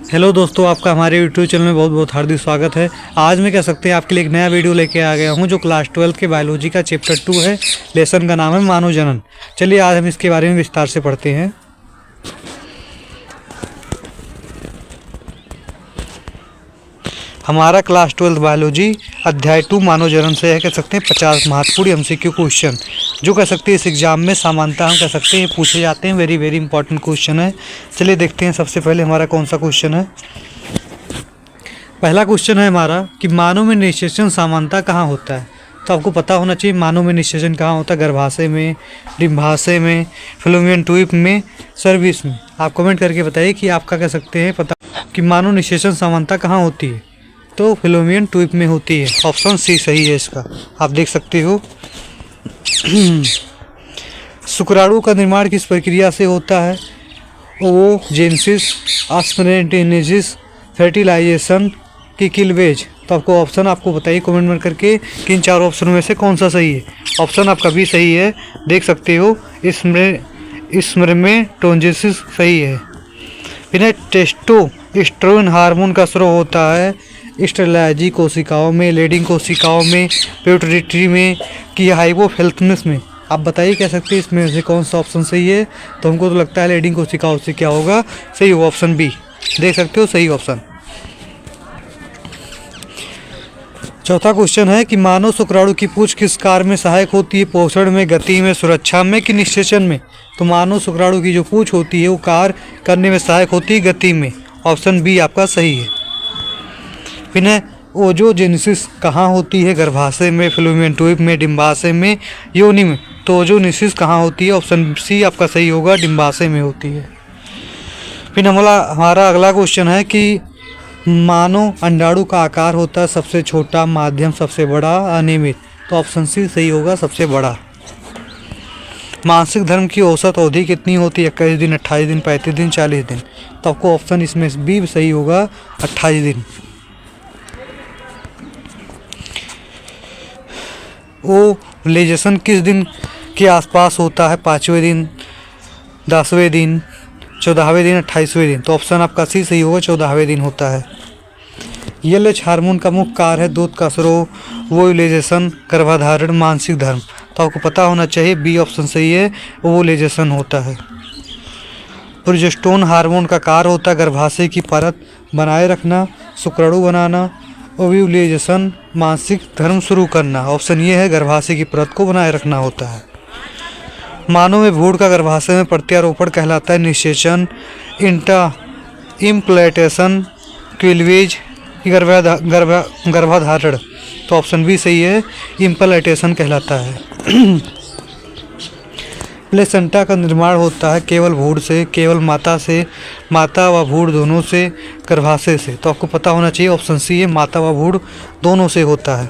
Hello दोस्तों, आपका हमारे यूट्यूब चैनल में बहुत बहुत हार्दिक स्वागत है। आज मैं कह सकते हैं आपके लिए एक नया वीडियो लेके आ गया हूं जो क्लास 12 के बायोलॉजी का चैप्टर 2 है। लेसन का नाम है मानव जनन। चलिए आज हम इसके बारे में विस्तार से पढ़ते हैं। हमारा क्लास 12 बायोलॉजी अध्याय 2 मानव जनन से है कह सकते हैं 50 महत्वपूर्ण एमसीक्यू क्वेश्चन जो कह सकते हैं इस एग्जाम में सामान्यतः हम कह सकते हैं पूछे जाते हैं। वेरी वेरी इंपॉर्टेंट क्वेश्चन है। चलिए देखते हैं सबसे पहले हमारा कौन सा क्वेश्चन है। पहला क्वेश्चन है हमारा कि मानव में निषेचन सामान्यतः कहाँ होता है। तो आपको पता होना चाहिए मानव में निषेचन कहाँ होता है। गर्भाशय में, डिम्बाशय में, फ्लोएम ट्यूब में, सर्विस में। आप कमेंट करके बताइए कि आपका कह सकते हैं पता कि मानव निषेचन सामान्यतः कहाँ होती है। तो फ्लोएम ट्यूब में होती है। ऑप्शन सी सही है इसका। आप देख सकते हो। शुक्राणु का निर्माण किस प्रक्रिया से होता है। ओजेनेसिस, स्पर्मेटोजेनेसिस, फर्टिलाइजेशन की क्लीवेज। तो आपको ऑप्शन आपको बताइए कमेंट में करके कि इन चारों ऑप्शनों में से कौन सा सही है। ऑप्शन आपका भी सही है, देख सकते हो। स्पर्मेटोजेनेसिस सही है। फिर टेस्टोस्टेरोन हार्मोन का स्रोत होता है स्टेरलाइजी कोशिकाओं में, लेडिंग कोशिकाओं में, पिट्यूटरी में कि हाइपोथैलेमस में। आप बताइए कह सकते हैं इसमें से कौन सा ऑप्शन सही है। तो हमको तो लगता है लेडिंग कोशिकाओं से क्या होगा, सही होगा ऑप्शन बी। देख सकते हो सही ऑप्शन। चौथा क्वेश्चन है कि मानव शुक्राणु की पूंछ किस कार्य में सहायक होती है। पोषण में, गति में, सुरक्षा में कि निषेचन में। तो मानव शुक्राणु की जो पूंछ होती है वो कार्य करने में सहायक होती है गति में। ऑप्शन बी आपका सही है। फिर ओजोजेनेसिस कहाँ होती है। गर्भाशय में, फ्लोएम ट्यूब में, डिम्बाशय में, योनि में। तो ओजोजेनेसिस कहाँ होती है। ऑप्शन सी आपका सही होगा, डिम्बाशय में होती है। फिर हमारा अगला क्वेश्चन है कि मानव अंडाणु का आकार होता है सबसे छोटा, माध्यम, सबसे बड़ा, अनियमित। तो ऑप्शन सी सही होगा, सबसे बड़ा। मासिक धर्म की औसत अवधि कितनी होती है। 21 दिन, 28 दिन, 35 दिन, 40 दिन। तो आपको ऑप्शन इसमें बी सही होगा, 28 दिन। ओव्यूलेशन किस दिन के आसपास होता है। 5वें दिन, 10वें दिन, 14वें दिन, 28वें दिन। तो ऑप्शन आपका सी सही होगा, 14वें दिन होता है। एलएच हार्मोन का मुख्य कार्य है दूध का स्रोत, ओव्यूलेशन, गर्भधारण, मासिक धर्म। तो आपको पता होना चाहिए बी ऑप्शन सही है, ओव्यूलेशन होता है। प्रोजेस्टेरोन हार्मोन का कार्य होता है गर्भाशय की परत बनाए रखना, शुक्राणु बनाना, ओव्यूलेशन, मासिक धर्म शुरू करना। ऑप्शन ये है, गर्भाशय की परत को बनाए रखना होता है। मानव में भ्रूण का गर्भाशय में प्रत्यारोपण कहलाता है निषेचन, इम्प्लांटेशन, क्लीवेज, गर्भधारण। तो ऑप्शन बी सही है, इम्प्लांटेशन कहलाता है। प्लेसेंटा का निर्माण होता है केवल भ्रूण से, केवल माता से, माता व भ्रूण दोनों से, गर्भाशय से। तो आपको पता होना चाहिए ऑप्शन सी है, माता व भ्रूण दोनों से होता है।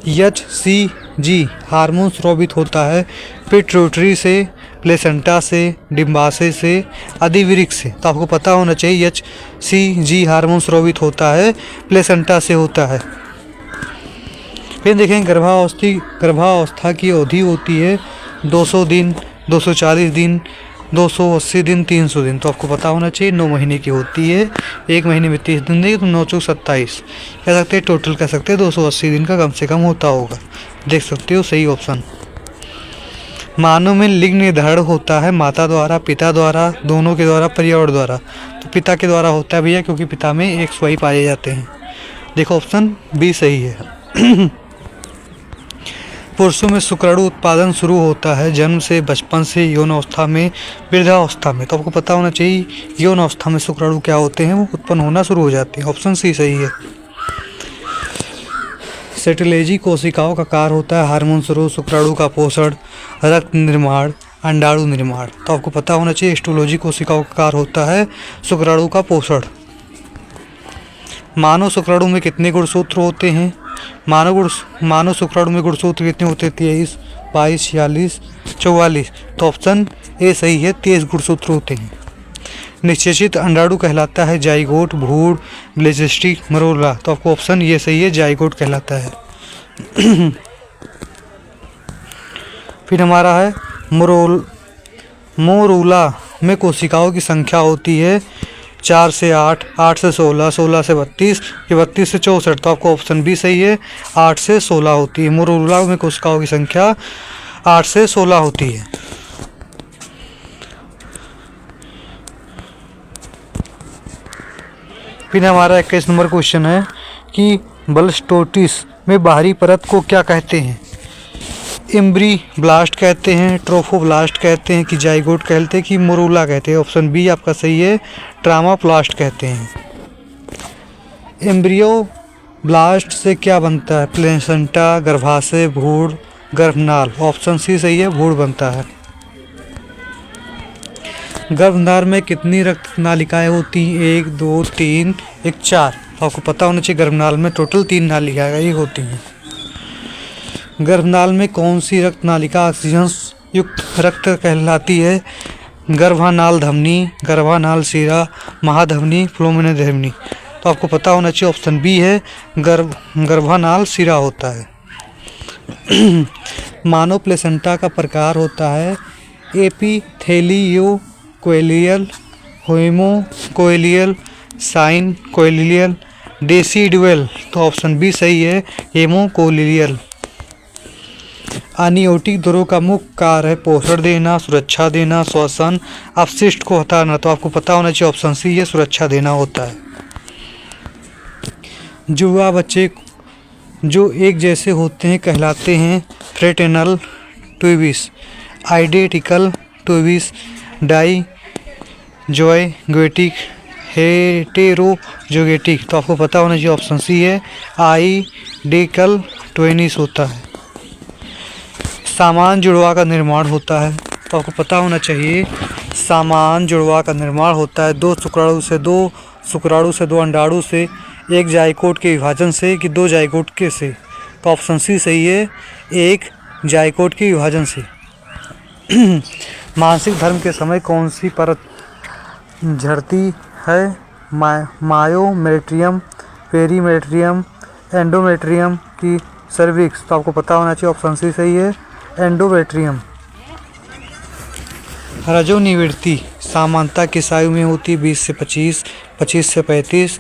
HCG हार्मोन स्रावित होता है पिट्यूटरी से, प्लेसेंटा से, डिम्बाशय से, अधिवृक्क से। तो आपको पता होना चाहिए HCG हार्मोन स्रावित होता है प्लेसेंटा से होता है। फिर देखें गर्भावस्था की अवधि होती है 200 दिन, 240 दिन, 280 दिन, 300 दिन। तो आपको पता होना चाहिए 9 महीने की होती है। 1 महीने में 30 दिन देगी तो 9 चौक 27 कह सकते हैं। टोटल कह सकते हैं 280 दिन का कम से कम होता होगा। देख सकते हो सही ऑप्शन। मानव में लिंग निर्धारण होता है माता द्वारा, पिता द्वारा, दोनों के द्वारा, पर्यावरण द्वारा। तो पिता के द्वारा होता है भैया, क्योंकि पिता में XY पाए जाते हैं। देखो ऑप्शन बी सही है। पुरुषों में शुक्राणु उत्पादन शुरू होता है जन्म से, बचपन से, यौन अवस्था में, वृद्धावस्था में। तो आपको पता होना चाहिए यौन अवस्था में शुक्राणु क्या होते हैं, वो उत्पन्न होना शुरू हो जाते हैं। ऑप्शन सी सही है। सेटेलाइजी कोशिकाओं का कार्य होता है हार्मोन स्रोत, शुक्राणु का पोषण, रक्त निर्माण, अंडाणु निर्माण। तो आपको पता होना चाहिए हिस्टोलॉजी कोशिकाओं का कार्य होता है शुक्राणु का पोषण। मानव शुक्राणु में कितने गुणसूत्र होते हैं। मानव शुक्राणु में गुणसूत्र कितने होते हैं। 23, 22, 46, 44। तो ऑप्शन ए सही है, 23 गुणसूत्र होते हैं। निषेचित अंडाणु कहलाता है जाइगोट, भ्रूण, ब्लेसिस्टिक, मरोला। तो आपको ऑप्शन ये सही है, जाइगोट कहलाता है। फिर हमारा है मोरूला में कोशिकाओं की संख्या होती है 4 से 8, 8 से 16, 16 से 32, कि 32 से 64, तो आपको ऑप्शन बी सही है, 8 से 16 होती है। मोरूला में कोशिकाओं की संख्या 8 से 16 होती है। फिर हमारा 21 नंबर क्वेश्चन है कि ब्लास्टोसिस में बाहरी परत को क्या कहते हैं? एम्ब्री ब्लास्ट कहते हैं, ट्रोफोब्लास्ट कहते हैं, कि जाइगोट कहते हैं, कि मोरूला कहते हैं। ऑप्शन बी आपका सही है, ट्रामाप्लास्ट कहते हैं। एम्ब्रियो ब्लास्ट से क्या बनता है? प्लेसेंटा, गर्भाशय, भ्रूण, गर्भनाल। ऑप्शन सी सही है, भ्रूण बनता है। गर्भनाल में कितनी रक्त नालिकाएं होती हैं? 1, 2, 3, 1, 4। आपको पता होना चाहिए गर्भनाल में टोटल 3 नालिकाएं ही होती हैं। गर्भनाल में कौन सी रक्त नालिका ऑक्सीजन युक्त रक्त कहलाती है? गर्भानाल धमनी, गर्भानाल शिरा, महाधमनी, फ्लोएम धमनी। तो आपको पता होना चाहिए ऑप्शन बी है, गर्भानाल शिरा होता है। मानव प्लेसेंटा का प्रकार होता है एपिथेलियो कोएलियल, होमो कोएलियल, साइन कोएलियल, डेसिडुअल। तो ऑप्शन बी सही है, हेमो कोएलियल। अनियोटिक द्रव का मुख्य कार्य है पोषण देना, सुरक्षा देना, श्वसन, अपशिष्ट को हटाना। तो आपको पता होना चाहिए ऑप्शन सी है, सुरक्षा देना होता है। जुड़वा बच्चे जो एक जैसे होते हैं कहलाते हैं फ्रेटेनल ट्विबिस, आइडेंटिकल ट्विबिस, डाई जोएगेटिक, हेटेरोजोगेटिक। तो आपको पता होना चाहिए ऑप्शन सी है, आइडेंटिकल ट्विनिस होता है। समान जुड़वा का निर्माण होता है। तो आपको पता होना चाहिए समान जुड़वा का निर्माण होता है दो शुक्राणु से, दो अंडाणु से, एक जाइगोट के विभाजन से, कि 2 जाइगोट के से। तो ऑप्शन सी सही है, 1 जाइगोट के विभाजन से। मासिक धर्म के समय कौन सी परत झड़ती है? मायोमेट्रियम, पेरीमेट्रियम, एंडोमेट्रियम, की सर्विक्स। तो आपको पता होना चाहिए ऑप्शन सी सही है, एंडोमेट्रियम। रजोनिवृत्ति सामान्यता किस आयु में होती? 20 से 25, 25 से 35,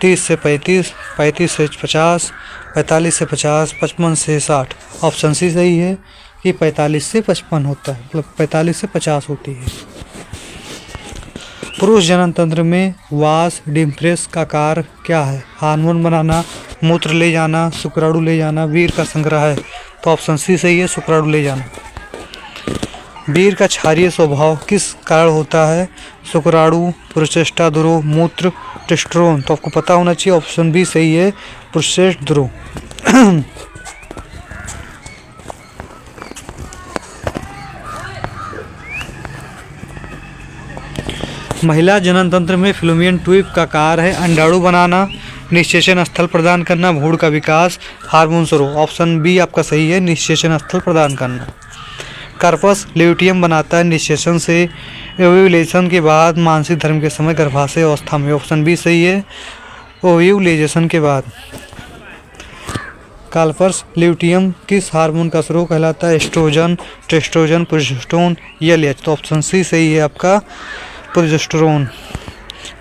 30 से 35, 35 से 50, 45 से 50, 55 से 60। ऑप्शन सी सही है कि 45 से 55 होता है, मतलब 45 से 50 होती है। पुरुष जनन तंत्र में वास डिम्फ्रेस का कार्य क्या है? हार्मोन बनाना, मूत्र ले जाना, शुक्राणु ले जाना, वीर का संग्रह है। तो ऑप्शन सी सही है, शुक्राणु ले जाना। वीर का क्षारीय स्वभाव किस कारण होता है? शुक्राणु, प्रोस्टेटा द्रव, मूत्र, टेस्टोस्टेरोन। तो आपको पता होना चाहिए ऑप्शन बी सही है, प्रोस्टेट द्रव। महिला जनन तंत्र में फ्लोएम ट्यूब का कार्य है अंडाणु बनाना, निषेचन स्थल प्रदान करना, भ्रूण का विकास, हार्मोन स्राव। ऑप्शन बी आपका सही है, निषेचन स्थल प्रदान करना। कार्पस ल्यूटियम बनाता है निषेचन से, ओव्यूलेशन के बाद, मासिक धर्म के समय, गर्भाशय अवस्था में। ऑप्शन बी सही है, ओव्यूलेशन के बाद। कार्पस ल्यूटियम किस हार्मोन का स्राव कहलाता है? Oestrogen, testosterone, progesterone, LH. तो ऑप्शन सी सही है आपका, प्रोजेस्टेरोन।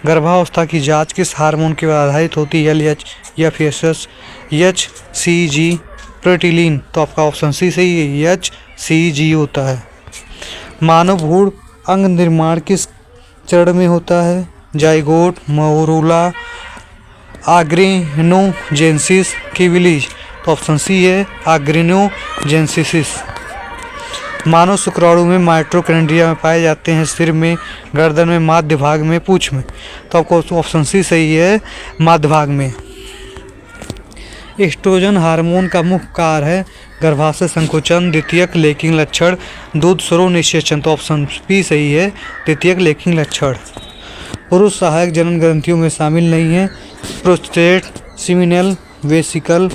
गर्भावस्था की जांच किस हार्मोन के आधारित होती है? LH, FSS, HCG, prolactin. तो आपका ऑप्शन सी सही है, एचसीजी होता है। मानव भ्रूण अंग निर्माण किस चरण में होता है? जाइगोट, मोरूला, आग्रेनोजेनेसिस, की विलीज। तो ऑप्शन सी है, आग्रेनोजेनेसिस। मानव शुक्राणु में माइटोकॉन्ड्रिया में पाए जाते हैं, सिर में, गर्दन में, मध्य भाग में, पूंछ में। तो आपको ऑप्शन सी सही है, मध्य भाग में। एस्ट्रोजन हार्मोन का मुख्य कार्य है गर्भाशय संकुचन, द्वितीयक लेकिंग लक्षण, दूध स्राव निषेचन। तो ऑप्शन बी सही है, द्वितीयक लेकिंग लक्षण। पुरुष सहायक जनन ग्रंथियों में शामिल नहीं है प्रोस्टेट, सीमिनल वेसिकल,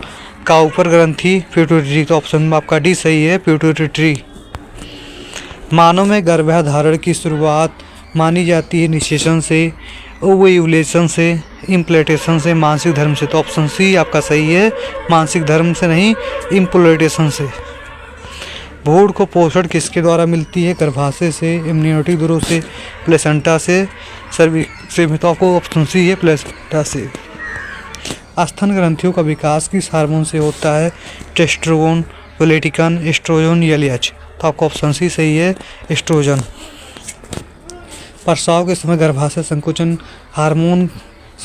काउपर ग्रंथि, पिट्यूटरी। तो ऑप्शन आपका डी सही है, पिट्यूटरी। मानव में गर्भाधारण की शुरुआत मानी जाती है निषेचन से, ओव्यूलेशन से, इम्प्लांटेशन से, मासिक धर्म से। तो ऑप्शन सी आपका सही है, मासिक धर्म से नहीं, इम्प्लांटेशन से। भ्रूण को पोषण किसके द्वारा मिलती है? गर्भाशय से, इम्यूनिटी ब्यूरो से, प्लेसेंटा से, सर्विक्स से। तो आपको ऑप्शन सी है प्लेसेंटा से। स्तन ग्रंथियों का विकास किस हार्मोन से होता है? टेस्टोस्टेरोन, प्रोलेक्टिन, एस्ट्रोजन या एलएच। तो आपका ऑप्शन सी सही है, एस्ट्रोजन। प्रसव के समय गर्भाशय संकोचन हार्मोन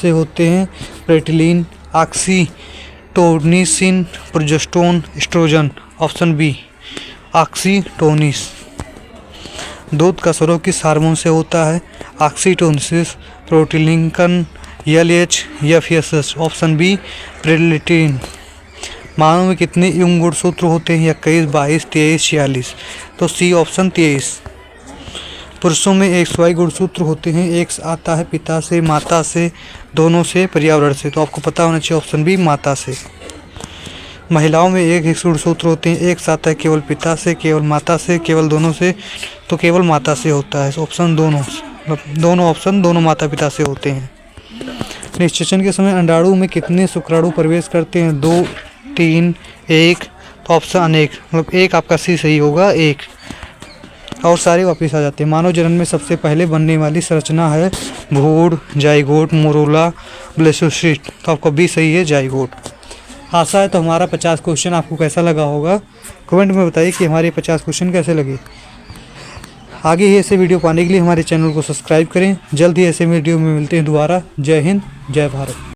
से होते हैं? Prolactin, oxytocin, progesterone, estrogen. Option B, oxytocin. दूध का स्राव किस हार्मोन से होता है? ऑक्सीटोसिन, प्रोलेक्टिन, एलएच या एफएसएच। Option B, prolactin. मानव में कितने युग्म गुणसूत्र होते हैं? 21, 22, 23, 46। तो सी ऑप्शन 23। पुरुषों में XY गुणसूत्र होते हैं? एक आता है पिता से, माता से, दोनों से, पर्यावरण से। तो आपको पता होना चाहिए ऑप्शन बी, माता से। महिलाओं में एक गुणसूत्र होते हैं? एक आता है केवल पिता से, केवल माता से, केवल दोनों से। तो केवल माता से होता है। ऑप्शन दोनों ऑप्शन दोनों माता पिता से होते हैं। निषेचन के समय अंडाणु में कितने शुक्राणु प्रवेश करते हैं? 2, 3, 1। तो ऑप्शन अनेक, मतलब एक आपका सी सही होगा, एक। और सारे वापस आ जाते हैं। मानव जनन में सबसे पहले बनने वाली संरचना है भ्रूण, जाइगोट, मोरूला, ब्लेसोसिस्ट। तो आपका बी सही है, जाइगोट। आशा है तो हमारा 50 क्वेश्चन आपको कैसा लगा होगा। कमेंट में बताइए कि हमारे 50 क्वेश्चन कैसे लगे। आगे ही ऐसे वीडियो पाने के लिए हमारे चैनल को सब्सक्राइब करें। जल्द ही ऐसे वीडियो में मिलते हैं दोबारा। जय हिंद, जय भारत।